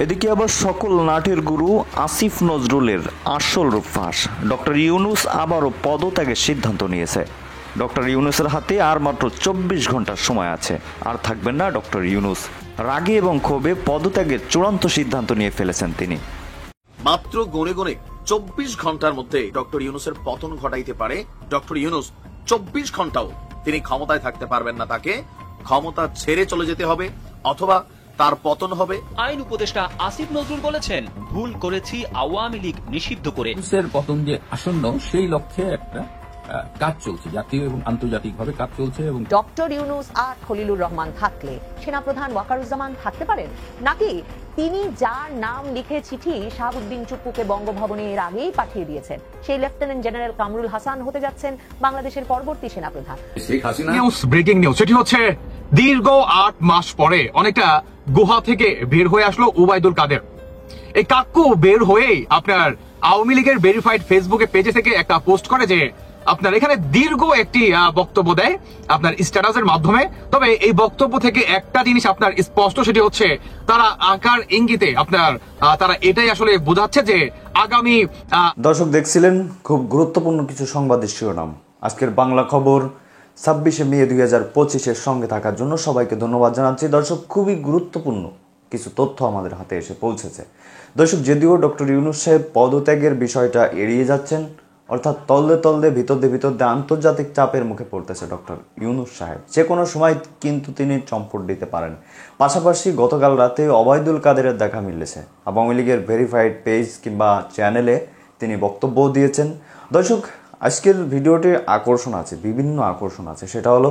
এদিকে আবার সকল নাটের গুরু আসিফ নজরুলের আসল রূপ ফাঁস। ডক্টর ইউনূস আবারও পদত্যাগের সিদ্ধান্ত নিয়েছে। ডক্টর ইউনূসের হাতে আর মাত্র 24 ঘন্টার সময় আছে, আর থাকবেন না ডক্টর ইউনূস। রাগে এবং ক্ষোভে পদত্যাগের চূড়ান্ত সিদ্ধান্ত নিয়ে ফেলেছেন তিনি। মাত্র গনে গনে 24 ঘন্টার মধ্যে ডক্টর ইউনূসের পতন ঘটাইতে পারে ডক্টর ইউনূস। 24 ঘন্টাও তিনি ক্ষমতায় থাকতে পারবেন না, তাকে ক্ষমতা ছেড়ে চলে যেতে হবে অথবা তার পতন হবে। আইন উপদেষ্টা আসিফ নজরুল বলেছেন, ভুল করেছি আওয়ামী লীগ নিষিদ্ধ করে। ইউনূসের পতন যে আসন্ন সেই লক্ষ্যে একটা কাজ চলছে, জাতীয় এবং আন্তর্জাতিকভাবে কাজ চলছে। এবং ডক্টর ইউনূস আর খলিলুর রহমান থাকলে সেনাপ্রধান ওয়াকারুজ্জামান থাকতে পারেন, নাকি তিনি যার নাম লিখে চিঠি শাহাবুদ্দিন চুপ্পুকে বঙ্গভবনে এর আগেই পাঠিয়ে দিয়েছেন সেই লেফটেন্যান্ট জেনারেল কামরুল হাসান হতে যাচ্ছেন বাংলাদেশের পরবর্তী সেনাপ্রধান। ব্রেকিং নিউজ, সেটি হচ্ছে দীর্ঘ 8 মাস পরে অনেকটা গুহা থেকে বের হয়ে আসলো ওবায়দুল কাদের। এই কাক্কু বের হয়েই আপনার আওয়ামী লীগের ভেরিফাইড ফেসবুকে পেজে থেকে একটা পোস্ট করে যে আপনার এখানে দীর্ঘ একটি বক্তব্য দেয় আপনার স্ট্যাটাসের মাধ্যমে। তবে এই বক্তব্য থেকে একটা জিনিস আপনার স্পষ্ট, সেটি হচ্ছে তারা আকার ইঙ্গিতে আপনার তারা এটাই আসলে বোঝাচ্ছে যে আগামী। দর্শক দেখছিলেন খুব গুরুত্বপূর্ণ কিছু সংবাদের শিরোনাম। আজকের বাংলা খবর 26 মে 2025-এর সঙ্গে থাকার জন্য সবাইকে ধন্যবাদ জানাচ্ছি। দর্শক, খুবই গুরুত্বপূর্ণ কিছু তথ্য আমাদের হাতে এসে পৌঁছেছে। দর্শক, যদিও ডক্টর ইউনূস সাহেব পদত্যাগের বিষয়টা এড়িয়ে যাচ্ছেন, অর্থাৎ তলদে ভিতর আন্তর্জাতিক চাপের মুখে পড়তেছে ডক্টর ইউনূস সাহেব। যে কোনো সময় কিন্তু তিনি চম্পট দিতে পারেন। পাশাপাশি গতকাল রাতে ওবায়দুল কাদেরের দেখা মিলেছে। আওয়ামী লীগের ভেরিফাইড পেজ কিংবা চ্যানেলে তিনি বক্তব্য দিয়েছেন। দর্শক, আজকের ভিডিওটির আকর্ষণ আছে, বিভিন্ন আকর্ষণ আছে। সেটা হলো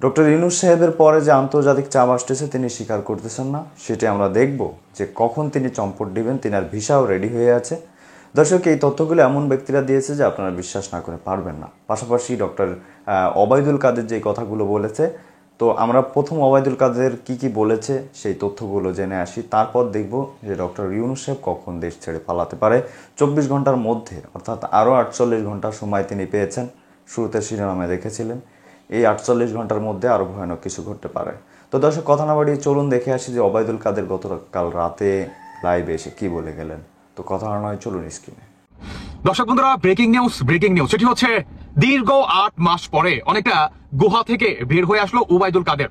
ডক্টর ইউনূস সাহেবের পরে যে আন্তর্জাতিক চাপ আসতেছে তিনি স্বীকার করতেছেন না, সেটা আমরা দেখব যে কখন তিনি চম্পট দিবেন। তিনার ভিসাও রেডি হয়ে আছে। দর্শক, এই তথ্যগুলো এমন ব্যক্তিরা দিয়েছে যে আপনারা বিশ্বাস না করে পারবেন না। পাশাপাশি ডক্টর ওবায়দুল কাদের যে কথাগুলো বলেছে, তো আমরা প্রথম ওবায়দুল কাদের কি বলেছে সেই তথ্যগুলো জেনে আসি, তারপর দেখব যে ডক্টর ইউনূস সাহেব কখন দেশ ছেড়ে পালাতে পারে। 24 ঘন্টার মধ্যে, অর্থাৎ আরও 48 ঘন্টার সময় তিনি পেয়েছেন। শুরুতে শিরোনামে দেখেছিলেন এই 48 ঘন্টার মধ্যে আরও ভয়ানক কিছু ঘটতে পারে। তো দর্শক, কথা না বাড়িয়ে চলুন দেখে আসি যে ওবায়দুল কাদের গতকাল রাতে লাইভে এসে কি বলে গেলেন। তো কথা নয়, চলুন স্ক্রিনে। দর্শক বন্ধুরা, ব্রেকিং নিউজ, সেটি হচ্ছে দীর্ঘ 8 মাস পরে অনেকটা গুহা থেকে বের হয়ে আসলো ওবায়দুল কাদের।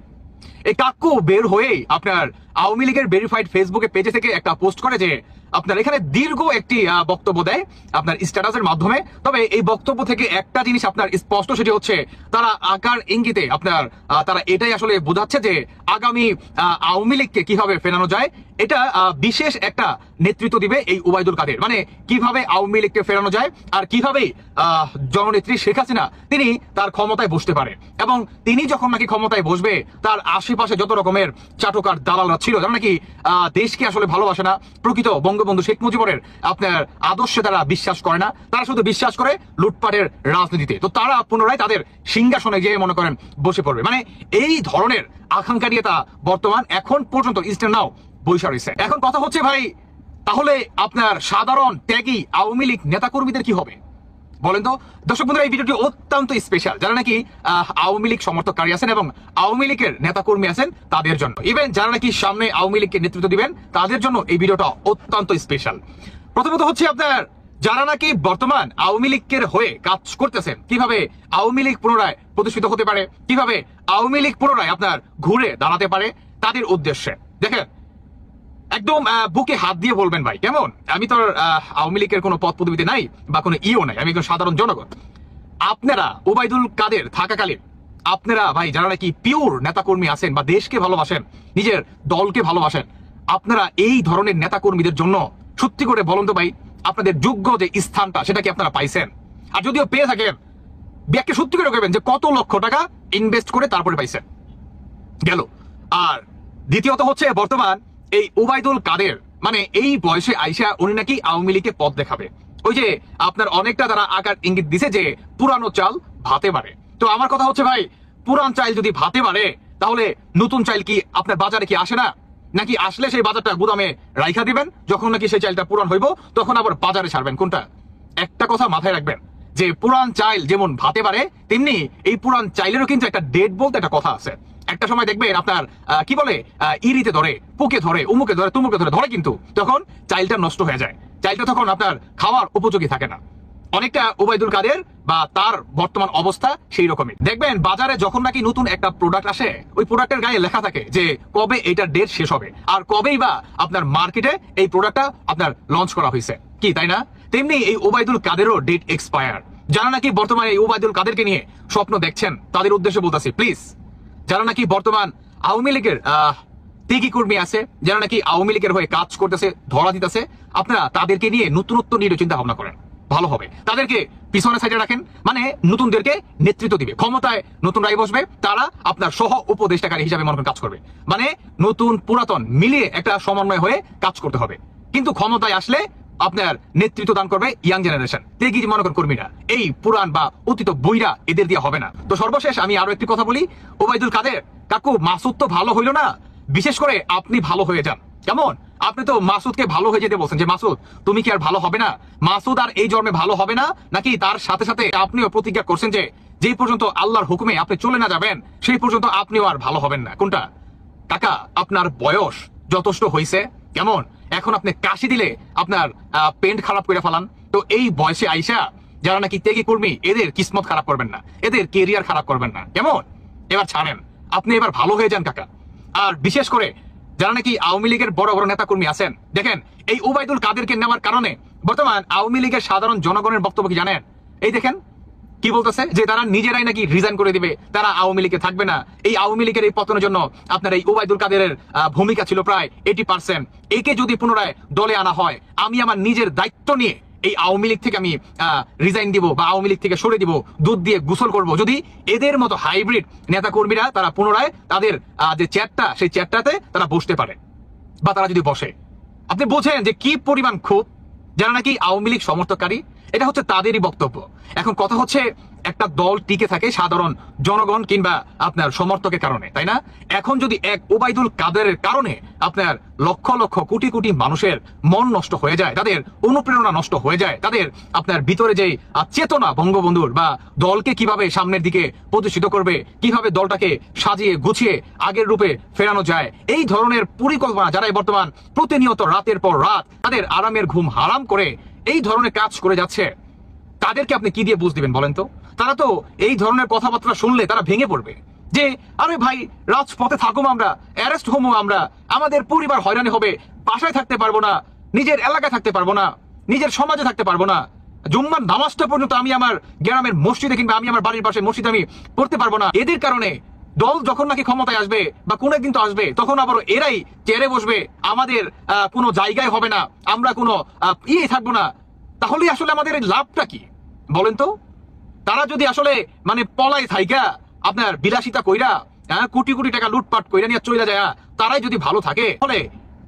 এই কাক্কু বের হয়েই আপনার আওয়ামী লীগের ভেরিফাইড ফেসবুকে পেজে থেকে একটা পোস্ট করে যে আপনার এখানে দীর্ঘ একটি বক্তব্য দেয় আপনার স্ট্যাটাসের মাধ্যমে। তবে এই বক্তব্য থেকে একটা জিনিস আপনার স্পষ্ট, সেটি হচ্ছে তারা আকার ইঙ্গিতে আপনার তারা এটাই আসলে বোঝাচ্ছে যে আগামী আওয়ামী লীগকে কিভাবে ফেরানো যায়। এটা বিশেষ একটা নেতৃত্ব দিবে এই ওবায়দুল কাদের। মানে কিভাবে আওয়ামী লীগকে ফেরানো যায় আর কিভাবে জননেত্রী শেখ হাসিনা তিনি তার ক্ষমতায় বসতে পারে, এবং তিনি যখন নাকি ক্ষমতায় বসবে তার আশেপাশে যত রকমের চাটকার দালালরা ছিল যারা নাকি দেশকে আসলে ভালোবাসে না, প্রকৃত বঙ্গবন্ধু শেখ মুজিবুরের আপনার আদর্শে তারা বিশ্বাস করে না, তারা শুধু বিশ্বাস করে লুটপাটের রাজনীতিতে, তো তারা পুনরায় তাদের সিংহাসনে গিয়ে মনে করেন বসে পড়বে। মানে এই ধরনের আকাঙ্ক্ষা নিয়ে তা বর্তমান এখন পর্যন্ত ইস্টার্ন নাও বৈশা রয়েছে। এখন কথা হচ্ছে ভাই, তাহলে আপনার সাধারণ ত্যাগী আওয়ামী লীগ নেতাকর্মীদের কি হবে বলেন তো? দর্শক বন্ধুরা, এই ভিডিওটি অত্যন্ত স্পেশাল যারা নাকি আওয়ামী লীগ সমর্থককারী আছেন এবং আওয়ামী লীগের নেতাকর্মী আছেন তাদের জন্য। ইভেন যারা নাকি সামনে আওয়ামী লীগকে নেতৃত্ব দিবেন তাদের জন্য এই ভিডিওটা অত্যন্ত স্পেশাল। প্রথমত হচ্ছে আপনার যারা নাকি বর্তমান আওয়ামী লীগের হয়ে কাজ করতেছেন, কিভাবে আওয়ামী লীগ পুনরায় প্রতিষ্ঠিত হতে পারে, কিভাবে আওয়ামী লীগ পুনরায় আপনার ঘুরে দাঁড়াতে পারে, তাদের উদ্দেশ্যে দেখেন একদম বুকে হাত দিয়ে বলবেন ভাই কেমন, আমি তো আওয়ামী লীগের কোনো পদ পদবিতে নাই বা কোনো ইও নাই, আমি একজন সাধারণ জনগণ। আপনারা ওবায়দুল কাদের থাকাকালীন আপনারা ভাই যারা নাকি পিওর নেতাকর্মী আছেন বা দেশকে ভালোবাসেন, নিজের দলকে ভালোবাসেন, আপনারা এই ধরনের নেতাকর্মীদের জন্য সত্যি করে বলুন তো ভাই আপনাদের যোগ্য যে স্থানটা সেটা কি আপনারা পাইছেন? আর যদিও পেয়ে থাকেন ব্যাগকে সত্যি করে রাখবেন যে কত লক্ষ টাকা ইনভেস্ট করে তারপরে পাইছেন গেল। আর দ্বিতীয়ত হচ্ছে বর্তমান এই ওবায়দুল কাদের মানে এই বয়সে আইসা উনি নাকি আওয়ামী লীগকে পথ দেখাবে। ওই যে আপনার অনেকটা তারা আকার ইঙ্গিত দিছে যে পুরানো চাল ভাতে বাড়ে। তো আমার কথা হচ্ছে ভাই, পুরান চাল যদি ভাতে বাড়ে তাহলে নতুন চাল কি আপনার বাজারে কি আসে না? নাকি আসলে সেই বাজারটা গুদামে রাইখা দিবেন, যখন নাকি সেই চালটা পুরান হইব তখন আবার বাজারে ছাড়বেন? কোনটা? একটা কথা মাথায় রাখবেন যে পুরান চাইল যেমন ভাতে পারে তেমনি এই পুরান চাইলেরও কিন্তু একটা ডেট বলতে একটা কথা আছে। একটা সময় দেখবেন আপনার কি বলে ইরিতে ধরে, পোকে ধরে, উমুকে ধরে, তুমুকে ধরে কিন্তু তখন চাইলটা নষ্ট হয়ে যায়, চাইলটা তখন আপনার খাওয়ার উপযোগী থাকে না। অনেকটা ওবায়দুল কাদের বা তার বর্তমান অবস্থা সেই রকমই। দেখবেন বাজারে যখন নাকি নতুন একটা প্রোডাক্ট আসে, ওই প্রোডাক্টের গায়ে লেখা থাকে যে কবে এটার ডেট শেষ হবে আর কবেই বা আপনার মার্কেটে এই প্রোডাক্টটা আপনার লঞ্চ করা হয়েছে, কি তাই না? তেমনি এই ওবায়দুল কাদেরও ডেট এক্সপায়ার। যারা নাকি বর্তমানে এই ওবায়দুল কাদেরকে নিয়ে স্বপ্ন দেখছেন তাদের উদ্দেশ্যে বলতেছি, প্লিজ যারা নাকি বর্তমান আওয়ামী লীগের ত্যাগী কর্মী আছে, যারা নাকি আওয়ামী লীগের হয়ে কাজ করতেছে, ধরা দিতেছে, আপনারা তাদেরকে নিয়ে নতুনত্ব নিয়ে চিন্তা ভাবনা করেন, ভালো হবে। তাদেরকে পিছনে সাইডে রাখেন, মানে নতুনদেরকে নেতৃত্ব দিবে, ক্ষমতায় নতুনরাই বসবে, তারা আপনার সহ উপদেষ্টাকারী হিসাবে মনে করেন কাজ করবে। মানে নতুন পুরাতন মিলিয়ে একটা সমন্বয় হয়ে কাজ করতে হবে। কিন্তু ক্ষমতায় আসলে আপনার নেতৃত্ব দান করবে ইয়াং জেনারেশন, তেগি মনে করেন কর্মীরা, এই পুরান বা অতীত বইরা এদের দিয়ে হবে না। তো সর্বশেষ আমি আরো একটি কথা বলি, ওবায়দুল কাদের কাকু মাসুদ তো ভালো হইল না, বিশেষ করে আপনি ভালো হয়ে যান। কেমন? আপনি তো মাসুদকে ভালো হয়ে যেতে বলছেন যে মাসুদ তুমি কি আর ভালো হবে না? মাসুদ আর এই জন্মে ভালো হবে না, নাকি তার সাথে সাথে আপনিও প্রতিজ্ঞা করছেন যে যেই পর্যন্ত আল্লাহর হুকুমে আপনি চলে না যাবেন সেই পর্যন্ত আপনিও আর ভালো হবেন না? কোনটা? কাকা আপনার বয়স যথেষ্ট হয়েছে, কেমন? এখন আপনি কাশি দিলে আপনার পেন্ট খারাপ করে ফেলান। তো এই বয়সে আইসা যারা নাকি ত্যাগী কর্মী এদের কিসমত খারাপ করবেন না, এদের কেরিয়ার খারাপ করবেন না, কেমন? এবার ছাড়েন, আপনি এবার ভালো হয়ে যান কাকা। আর বিশেষ করে যারা নাকি আওয়ামী লীগের বড় বড় নেতা কর্মী আছেন, দেখেন এই ওবায়দুল কাদেরকে নেওয়ার কারণে বর্তমান আওয়ামী লীগের সাধারণ জনগণের বক্তব্য কি জানেন? এই দেখেন কি বলতেছে যে তারা নিজেরাই নাকি রিজাইন করে দিবে, তারা আওয়ামী লীগে থাকবে না। এই আওয়ামী লীগের এই পতনের জন্য আপনার এই ওবায়দুল কাদেরের ভূমিকা ছিল প্রায় 80%। একে যদি পুনরায় দলে আনা হয়, আমি আমার নিজের দায়িত্ব নিয়ে এই আওয়ামী লীগ থেকে আমি রিজাইন দিব বা আওয়ামী লীগ থেকে সরে দিব, দুধ দিয়ে গোসল করব, যদি এদের মতো হাইব্রিড নেতা কর্মীরা তারা পুনরায় তাদের যে চেয়ারটা সেই চেয়ারটাতে তারা বসতে পারে বা তারা যদি বসে। আপনি বোঝেন যে কি পরিমাণ ক্ষোভ যারা নাকি আওয়ামী লীগ সমর্থককারী, এটা হচ্ছে তাদেরই বক্তব্য। এখন কথা হচ্ছে একটা দল টিকে থাকে সাধারণ জনগণ কিংবা আপনার সমর্থকের কারণে, তাই না? এখন যদি এক ওবায়দুল কাদেরের কারণে আপনার লক্ষ লক্ষ কোটি কোটি মানুষের মন নষ্ট হয়ে যায়, তাদের অনুপ্রেরণা নষ্ট হয়ে যায়, তাদের আপনার ভিতরে যে চেতনা বঙ্গবন্ধুর বা দলকে কিভাবে সামনের দিকে প্রতিষ্ঠিত করবে, কিভাবে দলটাকে সাজিয়ে গুছিয়ে আগের রূপে ফেরানো যায়, এই ধরনের পরিকল্পনা যারা বর্তমান প্রতিনিয়ত রাতের পর রাত তাদের আরামের ঘুম হারাম করে এই ধরনের কাজ করে যাচ্ছে, তাদেরকে আপনি কি দিয়ে বুঝ দিবেন বলেন তো? তারা তো এই ধরনের কথাবার্তা শুনলে তারা ভেঙে পড়বে যে আরে ভাই রাজপথে থাকুম আমরা, অ্যারেস্ট হবো আমরা, আমাদের পরিবার হয়রানি হবে, বাসায় থাকতে পারবো না, নিজের এলাকায় থাকতে পারবো না, নিজের সমাজে থাকতে পারবো না, জুম্মার নামাজটা পর্যন্ত আমি আমার গ্রামের মসজিদে কিংবা আমি আমার বাড়ির পাশে মসজিদে আমি পড়তে পারবো না। এদের কারণে দল যখন নাকি ক্ষমতায় আসবে বা কোন একদিন তো আসবে, তখন আবার এরাই চেয়ারে বসবে, আমাদের কোনো জায়গায় হবে না, আমরা কোনো ইয়ে থাকবো না। তাহলে আসলে আমাদের এই লাভটা কি বলেন তো? তারা যদি আসলে মানে পলাই থাইকা আপনার বিলাসিতা কইরা কোটি কোটি টাকা লুটপাট কইরা নিয়ে চলে যায়, তারাই যদি ভালো থাকে, তাহলে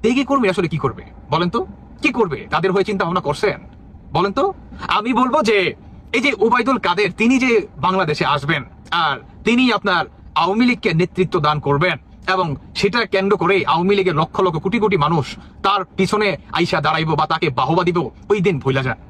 ত্যাগী কর্মী আসলে কি করবে বলেন তো? কি করবে? তাদের হয়ে চিন্তা ভাবনা করছেন বলেন তো? আমি বলবো যে এই যে ওবায়দুল কাদের তিনি যে বাংলাদেশে আসবেন আর তিনি আপনার আওয়ামী লীগকে নেতৃত্ব দান করবেন এবং সেটা কেন্দ্র করে আওয়ামী লীগের লক্ষ লক্ষ কোটি কোটি মানুষ তার পিছনে আইসা দাঁড়াইবো বা তাকে বাহবা দিব, ওই দিন ভুলা যায়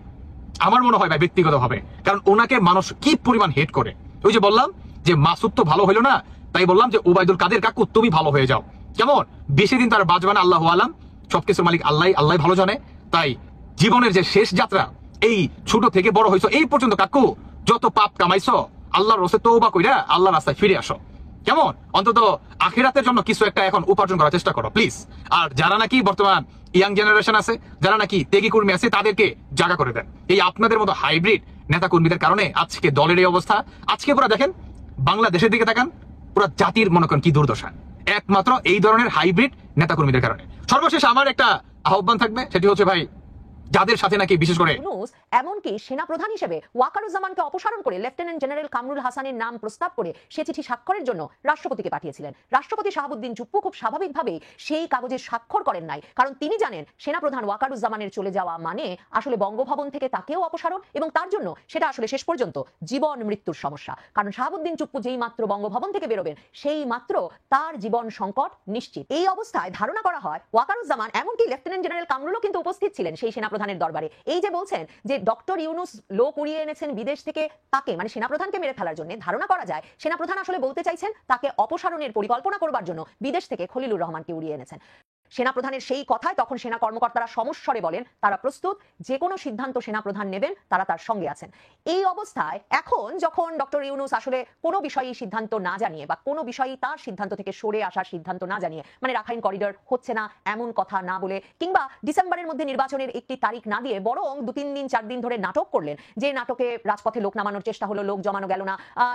আমার মনে হয় ভাই ব্যক্তিগত ভাবে। কারণ ওনাকে মানুষ কি পরিমাণ হেট করে। ওই যে বললাম যে মাসুদ তো ভালো হইলো না, তাই বললাম যে ওবায়দুল কাদের কাকু তুমি ভালো হয়ে যাও, কেমন? বেশি দিন তার বাঁচবে না, আল্লাহ আলাম, সবকিছুর মালিক আল্লাহ, আল্লাহ ভালো জানে। তাই জীবনের যে শেষ যাত্রা, এই ছোট থেকে বড় হইছো এই পর্যন্ত কাকু যত পাপ কামাইছো আল্লাহর রসে তওবা কইরা আল্লাহর রাস্তায় ফিরে আসো, কেমন? অন্তত আখিরাতের জন্য কিছু একটা এখন উপার্জন করার চেষ্টা করো প্লিজ। আর যারা নাকি বর্তমান ইয়াং জেনারেশন আছে, যারা নাকি ত্যাগী কর্মী আছে, তাদেরকে জায়গা করে দেন। এই আপনাদের মতো হাইব্রিড নেতা কর্মীদের কারণে আজকে দলের এই অবস্থা। আজকে পুরো দেখেন বাংলাদেশের দিকে তাকান, পুরো জাতির মনে করেন কি দুর্দশা, একমাত্র এই ধরনের হাইব্রিড নেতা কর্মীদের কারণে। সর্বশেষ আমার একটা আহ্বান থাকবে, সেটি হচ্ছে ভাই যাদের সাথে নাকি বিশেষ করে ইউনূস এমনকি সেনা প্রধান হিসেবে ওয়াকারুজ্জামানকে অপসারণ করে লেফটেন্যান্ট জেনারেল কামরুল হাসানের নাম প্রস্তাব করে সে চিঠি স্বাক্ষরের জন্য রাষ্ট্রপতিকে পাঠিয়েছিলেন। রাষ্ট্রপতি শাহাবুদ্দিন চুপ্পু খুব স্বাভাবিকভাবেই সেই কাগজে স্বাক্ষর করেন নাই, কারণ তিনি জানেন সেনা প্রধান ওয়াকারুজ্জামানের চলে যাওয়া মানে আসলে বঙ্গভবন থেকে তাকেও অপসারণ, এবং তার জন্য সেটা আসলে শেষ পর্যন্ত জীবন মৃত্যুর সমস্যা। কারণ শাহাবুদ্দিন চুপ্পু যেই মাত্র বঙ্গভবন থেকে বেরোবেন সেই মাত্র তার জীবন সংকট নিশ্চিত। এই অবস্থায় ধারণা করা হয় ওয়াকারুজ্জামান, এমনকি লেফটেন্যান্ট জেনারেল কামরুলও কিন্তু উপস্থিত ছিলেন সেই সেনা প্রধানের দরবারে, এই যে বলছেন যে ডক্টর ইউনূস লোক উড়িয়ে এনেছেন বিদেশ থেকে, তাকে মানে সেনাপ্রধানকে মেরে ফেলার জন্য ধারণা করা যায় সেনাপ্রধান আসলে বলতে চাইছেন তাকে অপসারণের পরিকল্পনা করবার জন্য বিদেশ থেকে খলিলুর রহমানকে উড়িয়ে এনেছেন। সেনাপ্রধানের সেই কথায় তখন সেনা কর্মকর্তারা সমস্বরে বলেন তারা প্রস্তুত, যে কোনো সিদ্ধান্ত সেনাপ্রধান নেবেন, তারা তার সঙ্গে আছেন। এই অবস্থায় এখন যখন ডক্টর ইউনূস আসলে কোনো বিষয়েই সিদ্ধান্ত না জানিয়ে বা কোনো বিষয়েই তার সিদ্ধান্ত থেকে সরে আসার সিদ্ধান্ত না জানিয়ে, মানে রাখাইন করিডর হচ্ছে না এমন কথা না বলে, কিংবা ডিসেম্বরের মধ্যে নির্বাচনের একটি তারিখ না দিয়ে বরং 2-3 দিন 4 দিন ধরে নাটক করলেন, যে নাটকে রাজপথে লোক নামানোর চেষ্টা হলো, লোক জমানো গেল না,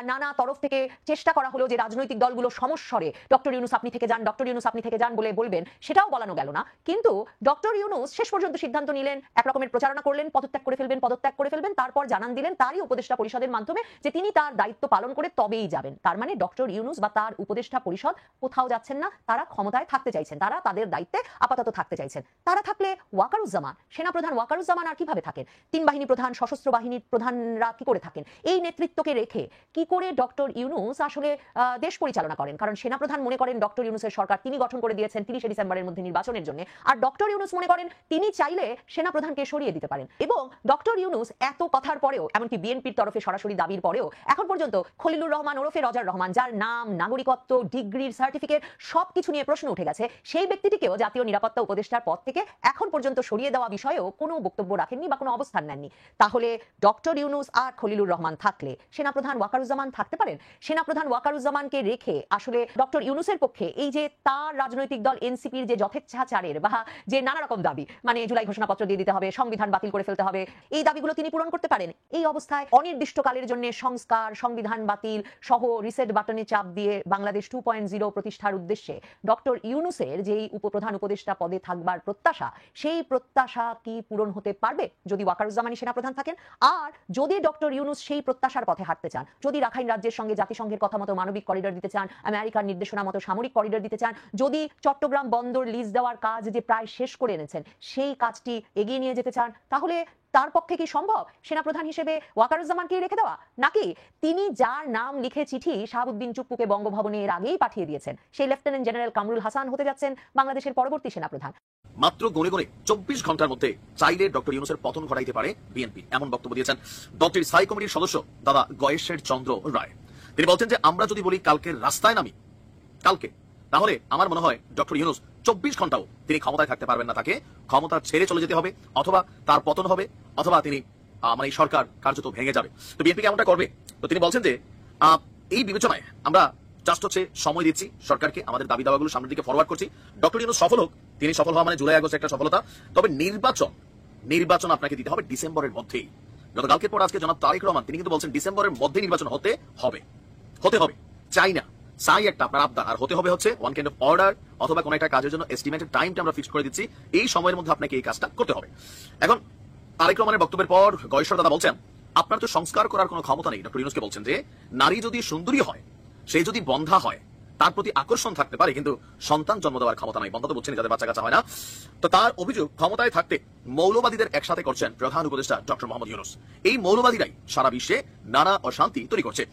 নানা তরফ থেকে চেষ্টা করা হলো যে রাজনৈতিক দলগুলো সমস্বরে ডক্টর ইউনূস আপনি থেকে যান, ডক্টর ইউনূস আপনি থেকে যান বলে বলবেন, সেটাও বলানো গেল না। কিন্তু ডক্টর ইউনূস শেষ পর্যন্ত সিদ্ধান্ত নিলেন, এক রকমের প্রচারণা করলেন, পদত্যাগ করে ফেলবেন, তারপর জানান দিলেন তারই উপদেষ্টা পরিষদের মাধ্যমে যে তিনি তার দায়িত্ব পালন করে তবেই যাবেন। তার মানে ডক্টর ইউনূস বা তার উপদেষ্টা পরিষদ কোথাও যাচ্ছেন না, তারা ক্ষমতায় থাকতে চাইছেন, তারা তাদের দায়িত্বে আপাতত থাকতে চাইছেন। তারা থাকলে ওয়াকারুজ্জামান, সেনাপ্রধান ওয়াকারুজ্জামান আর কিভাবে থাকেন? 3 বাহিনী প্রধান, সশস্ত্র বাহিনীর প্রধানরা কি করে থাকেন? এই নেতৃত্বকে রেখে কি করে ডক্টর ইউনূস আসলে দেশ পরিচালনা করেন? কারণ সেনাপ্রধান মনে করেন ডক্টর ইউনূসের সরকার তিনি গঠন করে দিয়েছেন 30 ডিসেম্বরের মধ্যে নির্বাচনের জন্য, আর ডক্টর ইউনূস মনে করেন তিনি চাইলে সেনাপ্রধানকে সরিয়ে দিতে পারেন। এবং ডক্টর ইউনূস এত কথার পরেও, এমনকি বিএনপির তরফে সরাসরি দাবির পরেও এখন পর্যন্ত খলিলুর রহমান ওরফে রজার রহমান, যার নাম, নাগরিকত্ব, ডিগ্রির সার্টিফিকেট সবকিছু নিয়ে প্রশ্ন উঠে গেছে, সেই ব্যক্তিটিকেও জাতীয় নিরাপত্তা উপদেষ্টার পদ থেকে এখন পর্যন্ত সরিয়ে দেওয়া বিষয়েও কোনো বক্তব্য রাখেননি বা কোনো অবস্থান নেননি। তাহলে ডক্টর ইউনূস আর খলিলুর রহমান থাকলে সেনাপ্রধান ওয়াকারুজ্জামান থাকতে পারেন? সেনাপ্রধান ওয়াকারুজ্জামানকে রেখে আসলে ডক্টর ইউনূসের পক্ষে এই যে তার রাজনৈতিক দল এনসিপির যে যথেচ্ছাচারের বা যে নানা রকম দাবি, মানে জুলাই ঘোষণাপত্র দিয়ে দিতে হবে, সংবিধান বাতিল করে ফেলতে হবে, এই দাবিগুলো তিনি পূরণ করতে পারেন? এই অবস্থায় অনির্দিষ্টকালের জন্য সংস্কার, সংবিধান বাতিল সহ রিসেট বাটনে চাপ দিয়ে বাংলাদেশ 2.0 প্রতিষ্ঠার উদ্দেশ্যে ডক্টর ইউনূসের যেই উপপ্রধান উপদেষ্টা পদে থাকবার প্রত্যাশা, সেই প্রত্যাশা কি পূরণ হতে পারবে যদি ওয়াকারুজ্জামানই সেনাপ্রধান থাকেন? আর যদি ডক্টর ইউনূস সেই প্রত্যাশার পথে হাঁটতে চান, যদি রাখাইন রাজ্যের সঙ্গে জাতিসংঘের কথা মতো মানবিক করিডর দিতে চান, আমেরিকার নির্দেশনা মতো সামরিক করিডর দিতে চান, যদি চট্টগ্রাম বন্দর লিজ দেওয়ার কাজ যে প্রায় শেষ করে এনেছেন সেই কাজটি এগিয়ে নিয়ে যেতে চান, তাহলে তার পক্ষে কি সম্ভব সেনাপ্রধান হিসেবে ওয়াকারুজ্জামানকে রেখে দেওয়া? নাকি তিনি যার নাম লিখে চিঠি শাহাবুদ্দিন চুপ্পুকে বঙ্গভবনে এর আগেই পাঠিয়ে দিয়েছেন, সেই লেফটেন্যান্ট জেনারেল কামরুল হাসান হতে যাচ্ছেন বাংলাদেশের পরবর্তী সেনাপ্রধান? মাত্র গণে 24 ঘন্টার মধ্যে চাইলে ডক্টর ইউনূসের পতন ঘটাইতে পারে বিএনপি, এমন বক্তব্য দিয়েছেন দলটির স্থায়ী কমিটির সদস্য দাদা গয়েশ্বর চন্দ্র রায়। তিনি বলছেন যে আমরা যদি বলি কালকের রাস্তায় নামি, কালকে, তাহলে আমার মনে হয় ডক্টর ইউনূস 24 ঘন্টাও তিনি ক্ষমতায় থাকতে পারবেন না, তাকে ক্ষমতা ছেড়ে চলে যেতে হবে, অথবা তার পতন হবে, অথবা তিনি মানে এই সরকার কার্যত ভেঙে যাবে। তো বিএনপি কেমনটা করবে? তো তিনি বলছেন যে এই বিবেচনায় আমরা জাস্ট হচ্ছে সময় দিচ্ছি সরকারকে, আমাদের দাবি দাওয়াগুলো সামনের দিকে ফরওয়ার্ড করছি। ডক্টর ইউনূস সফল হোক, তিনি সফল হওয়া মানে জুলাই আগস্ট একটা সফলতা, তবে নির্বাচন আপনাকে দিতে হবে ডিসেম্বরের মধ্যেই। গতকালকের পর আজকে জনাব তারেক রহমান তিনি কিন্তু বলছেন ডিসেম্বরের মধ্যে নির্বাচন হতে হবে, চাই না, চাই একটা আপনার আবদার, আর হতে হবে হচ্ছে ওয়ান কাইন্ড অফ অর্ডার, অথবা কোন একটা কাজের জন্য এস্টিমেটেড টাইমটা আমরা ফিক্স করে দিচ্ছি, এই সময়ের মধ্যে আপনাকে এই কাজটা করতে হবে। এখন তারেক রহমানের বক্তব্যের পর গয়েশ্বর দাদা বলছেন আপনার তো সংস্কার করার কোনো ক্ষমতা নেই। ডক্টর ইউনূসকে বলছেন যে নারী যদি সুন্দরী হয়, সে যদি বন্ধা হয়, তার প্রতি আকর্ষণ থাকতে পারে, কিন্তু সন্তান জন্ম দেওয়ার ক্ষমতা নাই। বন্ধা তো বলছেন যাদের বাচ্চা কাচ্চা হয় না। তো তার অভিযোগ ক্ষমতায় থাকতে মৌলবাদীদের একসাথে করছেন প্রধান উপদেষ্টা ডক্টর মোহাম্মদ ইউনূস। এই মৌলবাদীরাই সারা বিশ্বে নানা অশান্তি তৈরি করছে,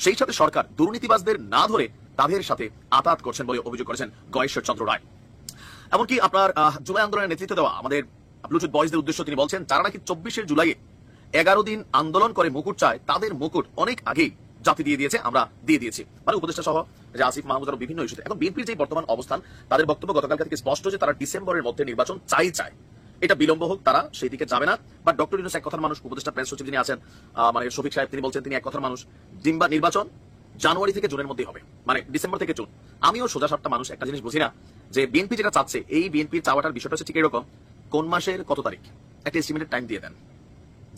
সেই সাথে সরকার দুর্নীতিবাজদের না ধরে তাদের সাথে আতাত করছেন বলে অভিযোগ করেছেন গয়েশ্বর চন্দ্র রায়। এমনকি আপনার জুলাই আন্দোলনের নেতৃত্ব দেওয়া আমাদের ব্লুটুথ বয়েজদের উদ্দেশ্য তিনি বলছেন যারা নাকি 24 জুলাইয়ে 11 দিন আন্দোলন করে মুকুট চায়, তাদের মুকুট অনেক আগেই জাতি দিয়ে দিয়েছে, আমরা দিয়ে দিয়েছি, মানে উপদেষ্টা সহ যে আসিফ মাহমুদ আরো বিভিন্ন ইস্যুতে। এখন বিএনপির যে বর্তমান অবস্থান, তাদের বক্তব্য গতকালকে থেকে স্পষ্ট যে তারা ডিসেম্বরের মধ্যে নির্বাচন চায়, এটা বিলম্ব হোক, তারা সেই দিকে যাবে না। বাট ডক্টর ইউনূস এক কথার মানুষ, উপদেষ্টা প্রেস সচিব যিনি আছেন মানে শফিক সাহেব, তিনি বলছেন তিনি এক কথার মানুষ, নির্বাচন জানুয়ারি থেকে জুনের মধ্যে হবে, মানে ডিসেম্বর থেকে জুন। আমিও সোজা সাপটা মানুষ, একটা জিনিস বুঝি না যে বিএনপি যেটা চাচ্ছে, এই বিএনপির চাওয়াটার বিষয়টা হচ্ছে ঠিক এরকম, কোন মাসের কত তারিখ একটা এস্টিমেটেড টাইম দিয়ে দেন,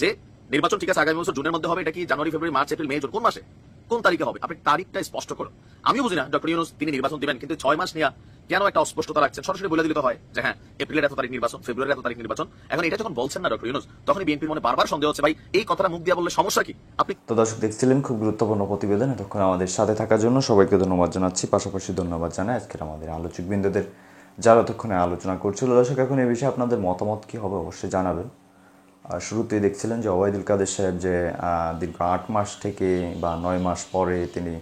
যে নির্বাচন ঠিক আছে আগামী বছর জুনের মধ্যে হবে, এটা কি জানুয়ারি, ফেব্রুয়ারি, মার্চ, এপ্রিল, মে, জুন, কোন মাসে কোন তারিখে হবে, আপনি তারিখটা স্পষ্ট করুন। আমিও বুঝি না ডক্টর ইউনূস তিনি নির্বাচন দিবেন, কিন্তু 6 মাস নিয়ে কেন একটা অস্পষ্টতা রাখছেন? সরাসরি বলে দিলে তো হয় যে হ্যাঁ এপ্রিলের এত তারিখ নির্বাচন, ফেব্রুয়ারির এত তারিখ নির্বাচন। এখন এটা যখন বলছেন না ডক্টর ইউনূস, তখনই বিএনপির মনে বারবার সন্দেহ হচ্ছে ভাই এই কথাটা মুখ দিয়ে বললে সমস্যা কি? আপনি তো দর্শক দেখছিলেন খুব গুরুত্বপূর্ণ প্রতিবেদন, এতক্ষণ আমাদের সাথে থাকার জন্য সবাইকে ধন্যবাদ জানাচ্ছি। পাশাপাশি ধন্যবাদ জানাই আজকের আমাদের আলোচক বৃন্দদের যারা এতক্ষণে আলোচনা করছিল। দর্শক এখন এই বিষয়ে আপনাদের মতামত কি হবে অবশ্যই জানাবেন। শুরুতেই দেখছিলেন যে ওবায়দুল কাদের সাহেব যে দীর্ঘ 8 মাস থেকে বা 9 মাস পরে তিনি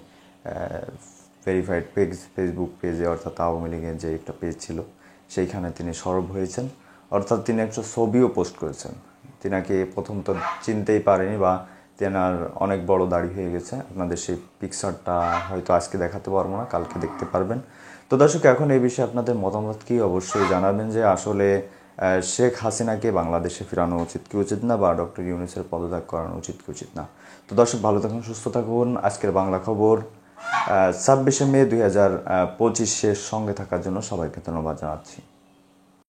ভেরিফাইড পেজ, ফেসবুক পেজে অর্থাৎ আওয়ামী লীগের যে একটা পেজ ছিল সেইখানে তিনি সরব হয়েছেন, অর্থাৎ তিনি একটা ছবিও পোস্ট করেছেন। তিনাকে প্রথম তো চিনতেই পারেনি বা তেনার অনেক বড় দাড়ি হয়ে গেছে। আপনাদের সেই পিকচারটা হয়তো আজকে দেখাতে পারবো না, কালকে দেখতে পারবেন। তো দর্শক, এখন এই বিষয়ে আপনাদের মতামত কি অবশ্যই জানাবেন যে আসলে শেখ হাসিনাকে বাংলাদেশে ফেরানো উচিত কি উচিত না, বা ডক্টর ইউনূসের পদত্যাগ করানো উচিত কি উচিত না। তো দর্শক, ভালো থাকুন, সুস্থ থাকুন। আজকের বাংলা খবর 26 মে 2025 সঙ্গে থাকার জন্য সবাইকে ধন্যবাদ জানাচ্ছি।